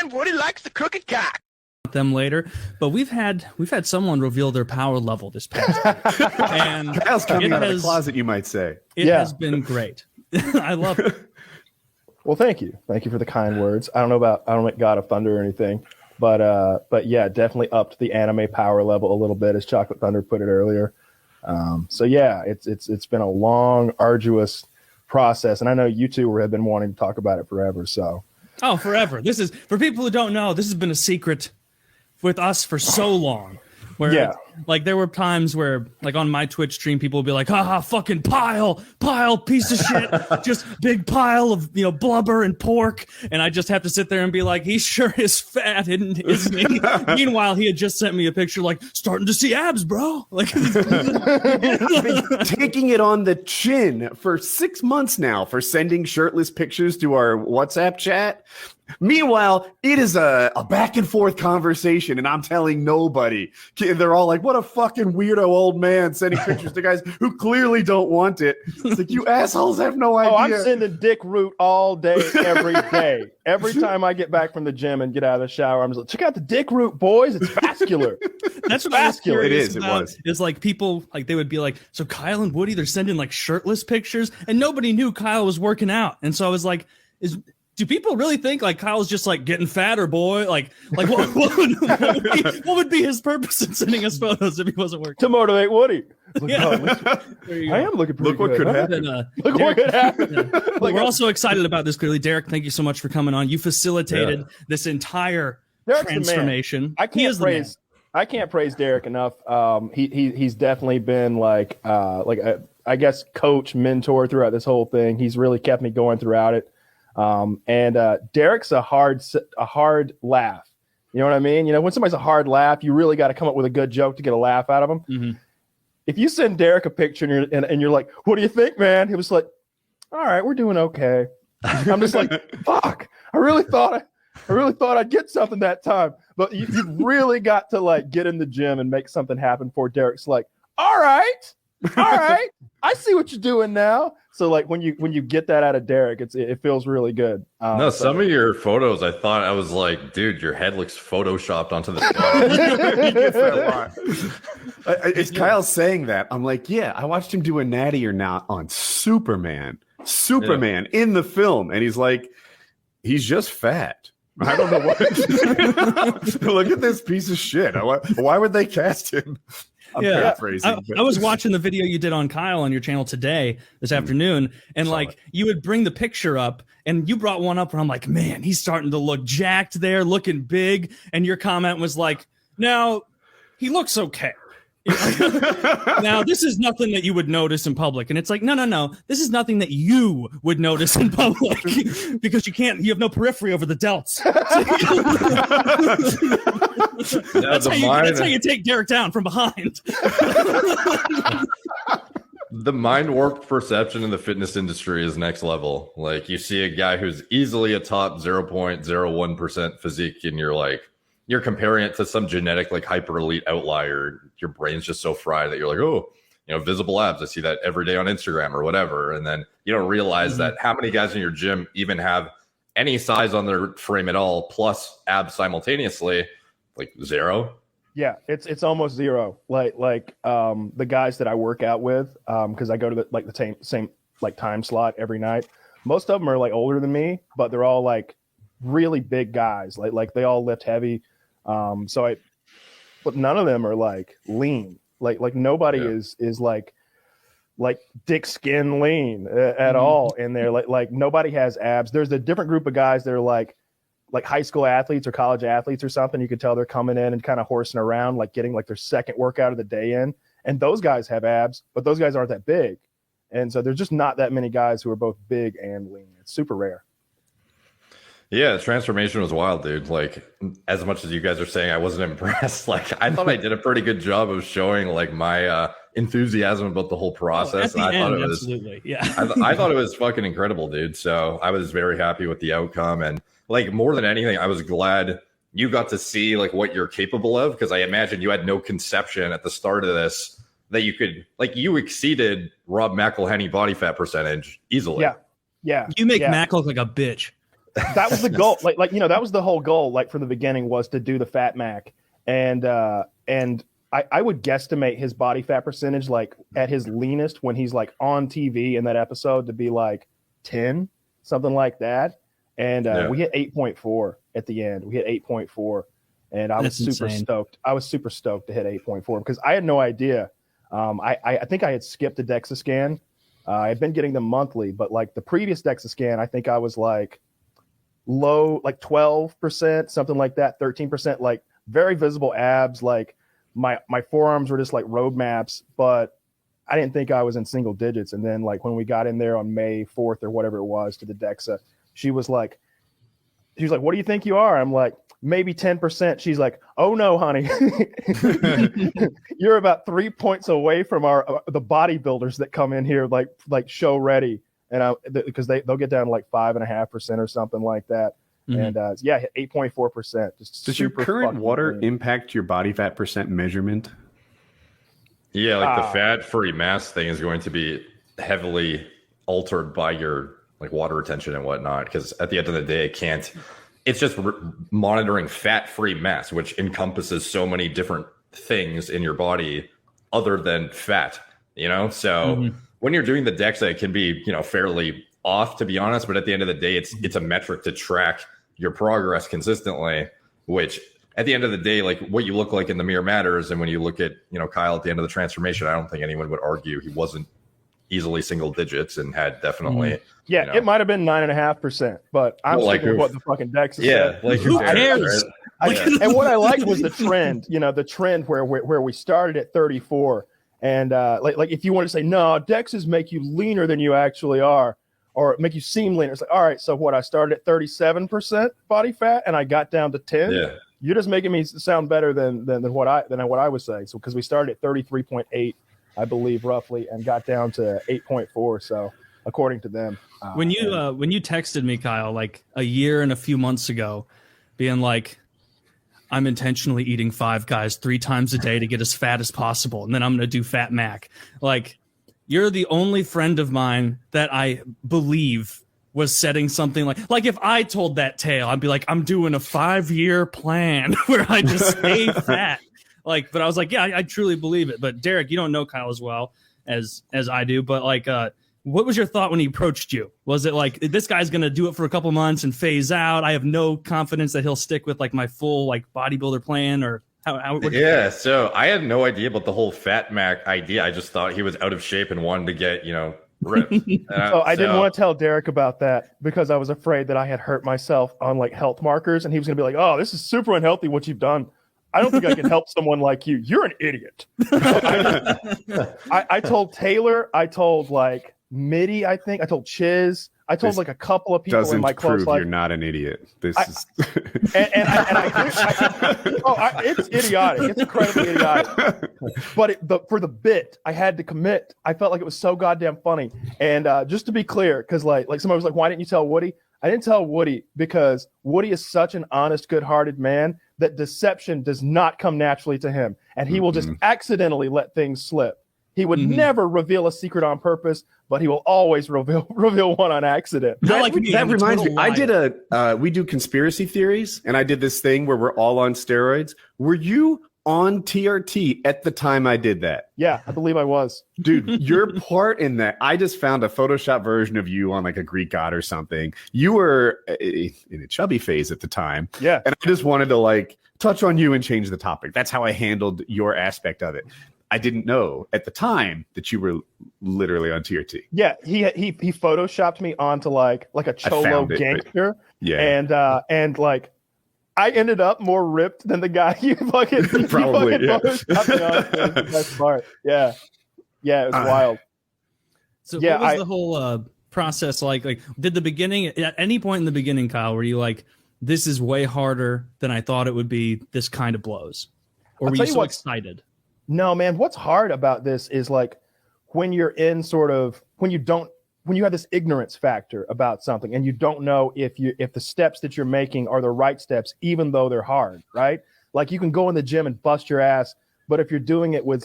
and Woody likes the crooked cock. Them later, but we've had someone reveal their power level this past week. And Kyle's coming out of the closet, you might say. It has been great. I love it. Well, thank you for the kind words. I don't know God of Thunder or anything, but yeah, definitely upped the anime power level a little bit, as Chocolate Thunder put it earlier. So yeah, it's been a long, arduous process, and I know you two have been wanting to talk about it forever. So forever. This is, for people who don't know, this has been a secret with us for so long, where like there were times where, like on my Twitch stream, people would be like, haha, fucking Pyle, piece of shit, just big pile of blubber and pork, and I just have to sit there and be like, he sure is fat, isn't he? Meanwhile, he had just sent me a picture like, starting to see abs, bro. Like I've been taking it on the chin for 6 months now for sending shirtless pictures to our WhatsApp chat. Meanwhile, it is a back and forth conversation, and I'm telling nobody. They're all like, what a fucking weirdo old man sending pictures to guys who clearly don't want it. It's like, you assholes have no idea. Oh, I'm sending dick root all day, every day. Every time I get back from the gym and get out of the shower, I'm just like, check out the dick root, boys. It's vascular. That's what vascular. It is. It was. It's like people, like they would be like, so Kyle and Woody, they're sending like shirtless pictures, and nobody knew Kyle was working out. And so I was like, do people really think like Kyle's just like getting fatter, boy? Like what would be his purpose in sending us photos if he wasn't working? To motivate Woody. Like, yeah. I am looking pretty Look what good. could happen. Look what could happen. We're also excited about this. Clearly, Derek, thank you so much for coming on. You facilitated this entire transformation. I can't praise Derek enough. He's definitely been like I guess coach, mentor throughout this whole thing. He's really kept me going throughout it. And Derek's a hard laugh. You know what I mean? When somebody's a hard laugh, you really got to come up with a good joke to get a laugh out of them. Mm-hmm. If you send Derek a picture and you're like, what do you think, man? He was like, all right, we're doing okay. I'm just like, fuck, I really thought I'd get something that time. But you've really got to like get in the gym and make something happen for Derek's like, all right, I see what you're doing now. So like when you get that out of Derek, it feels really good. Some of your photos, I thought, I was like, dude, your head looks photoshopped onto the It's Kyle saying that. I'm like, yeah, I watched him do a natty or not on Superman in the film, and he's like, he's just fat. I don't know what. Look at this piece of shit. Why would they cast him? I'm paraphrasing. I was watching the video you did on Kyle on your channel this afternoon, and like you would bring the picture up, and you brought one up where I'm like, man, he's starting to look jacked there, looking big, and your comment was like, now he looks okay. Now this is nothing that you would notice in public, and it's like, no, this is nothing that you would notice in public because you have no periphery over the delts. That's how you take Derek down from behind. The mind warped perception in the fitness industry is next level. Like, you see a guy who's easily a top 0.01% physique, and you're comparing it to some genetic, like, hyper elite outlier. Your brain's just so fried that you're like, oh, visible abs. I see that every day on Instagram or whatever. And then you don't realize that how many guys in your gym even have any size on their frame at all, plus abs simultaneously, like zero. Yeah, it's almost zero. Like the guys that I work out with, because I go to the same like time slot every night. Most of them are like older than me, but they're all like really big guys. Like they all lift heavy. But none of them are like lean. Like nobody is like dick skin lean at all in there. Like nobody has abs. There's a different group of guys that are like high school athletes or college athletes or something. You could tell they're coming in and kind of horsing around, like getting like their second workout of the day in. And those guys have abs, but those guys aren't that big. And so there's just not that many guys who are both big and lean. It's super rare. Yeah, transformation was wild, dude. Like, as much as you guys are saying I wasn't impressed, like, I thought I did a pretty good job of showing like my enthusiasm about the whole process. And I thought it was absolutely, yeah. I thought it was fucking incredible, dude. So I was very happy with the outcome, and like more than anything, I was glad you got to see like what you're capable of, because I imagine you had no conception at the start of this that you could, like, you exceeded Rob McElhenney body fat percentage easily. Yeah. You make Mac look like a bitch. that was the goal. Like that was the whole goal. Like from the beginning was to do the Fat Mac, and I would guesstimate his body fat percentage like at his leanest when he's like on TV in that episode to be like 10, something like that. And we hit 8.4 at the end. We hit 8.4, and I was super stoked. I was super stoked to hit 8.4 because I had no idea. I think I had skipped a DEXA scan. I had been getting them monthly, but like the previous DEXA scan, I think I was like low, like 12%, something like that, 13%, like very visible abs. Like my forearms were just like road maps, but I didn't think I was in single digits. And then like when we got in there on May 4th or whatever it was to the DEXA, she was like, what do you think you are? I'm like, maybe 10%. She's like, oh no, honey, you're about 3 points away from the bodybuilders that come in here like show ready, and because they'll get down to like 5.5% or something like that. And 8.4%. Does your current water impact your body fat percent measurement? Yeah, like the fat-free mass thing is going to be heavily altered by your like water retention and whatnot, because at the end of the day, it's just monitoring fat-free mass, which encompasses so many different things in your body other than fat, So when you're doing the DEXA, it can be, fairly off, to be honest. But at the end of the day, it's a metric to track your progress consistently, which at the end of the day, like what you look like in the mirror matters. And when you look at, Kyle at the end of the transformation, I don't think anyone would argue he wasn't easily single digits and had definitely. It might have been 9.5%, but I'm sticking with what the fucking DEXA said. Yeah, like who cares? Right? And what I liked was the trend, the trend where we started at 34. And like if you want to say, no, DEXAs make you leaner than you actually are, or make you seem leaner. It's like, all right, so what? I started at 37% body fat and I got down to 10. Yeah. You're just making me sound better than what I was saying. So because we started at 33.8, I believe roughly, and got down to 8.4. So according to them. When you texted me, Kyle, like a year and a few months ago, being like, I'm intentionally eating Five Guys 3 times a day to get as fat as possible, and then I'm going to do Fat Mac. Like, you're the only friend of mine that I believe was setting something like if I told that tale, I'd be like, I'm doing a 5-year plan where I just stay fat. But I was like, yeah, I truly believe it. But Derek, you don't know Kyle as well as I do, but what was your thought when he approached you? Was it like, this guy's going to do it for a couple months and phase out? I have no confidence that he'll stick with like my full like bodybuilder plan, or how yeah. So I had no idea about the whole Fat Mac idea. I just thought he was out of shape and wanted to get, ripped. So I didn't want to tell Derek about that because I was afraid that I had hurt myself on like health markers, and he was going to be like, oh, this is super unhealthy what you've done. I don't think I can help someone like you. You're an idiot. I told Taylor, I told like Mitty, I think I told Chiz, I told like a couple of people in my close life. You're not an idiot. This is it's idiotic. It's incredibly idiotic. But for the bit, I had to commit. I felt like it was so goddamn funny. And just to be clear, because like somebody was like, "Why didn't you tell Woody?" I didn't tell Woody because Woody is such an honest, good-hearted man that deception does not come naturally to him, and he will just accidentally let things slip. He would never reveal a secret on purpose, but he will always reveal one on accident. That reminds me. We do conspiracy theories, and I did this thing where we're all on steroids. Were you on TRT at the time I did that? Yeah, I believe I was. Dude, your part in that, I just found a Photoshop version of you on like a Greek god or something. You were in a chubby phase at the time. Yeah. And I just wanted to like touch on you and change the topic. That's how I handled your aspect of it. I didn't know at the time that you were literally on TRT. Yeah, he photoshopped me onto like a cholo gangster. Yeah. And like I ended up more ripped than the guy you fucking probably photoshopped me on. That's the best part. Yeah. Yeah, it was wild. So what was the whole process like did the beginning, at any point in the beginning, Kyle, were you like, this is way harder than I thought it would be, this kind of blows? Or were you so excited? No, man, what's hard about this is like when you're in when you have this ignorance factor about something and you don't know if the steps that you're making are the right steps, even though they're hard, right? Like you can go in the gym and bust your ass, but if you're doing it with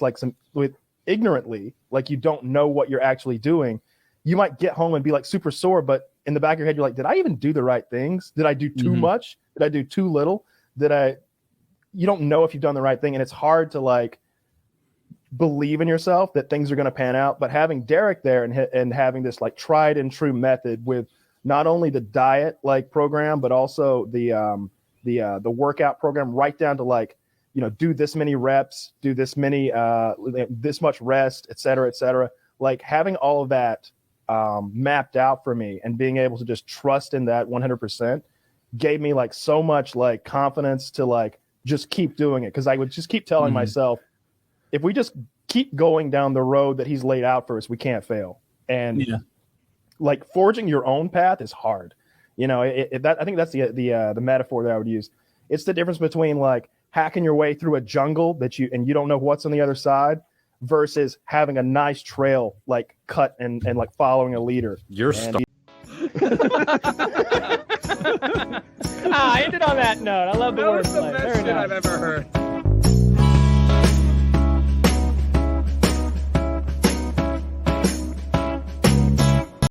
ignorantly, like you don't know what you're actually doing, you might get home and be like super sore, but in the back of your head, you're like, did I even do the right things? Did I do too much? Did I do too little? You don't know if you've done the right thing. And it's hard to like believe in yourself that things are going to pan out. But having Derek there and having this like tried and true method with not only the diet like program, but also the workout program, right down to like, you know, do this many reps, do this many, this much rest, et cetera, like having all of that mapped out for me and being able to just trust in that 100% gave me like so much like confidence to like just keep doing it. Cause I would just keep telling myself, if we just keep going down the road that he's laid out for us, we can't fail. And like forging your own path is hard. You know, I think that's the metaphor that I would use. It's the difference between like hacking your way through a jungle that you don't know what's on the other side versus having a nice trail like cut and like following a leader. I ended on that note. I love the That was wordplay. the best Very shit nice. I've ever heard.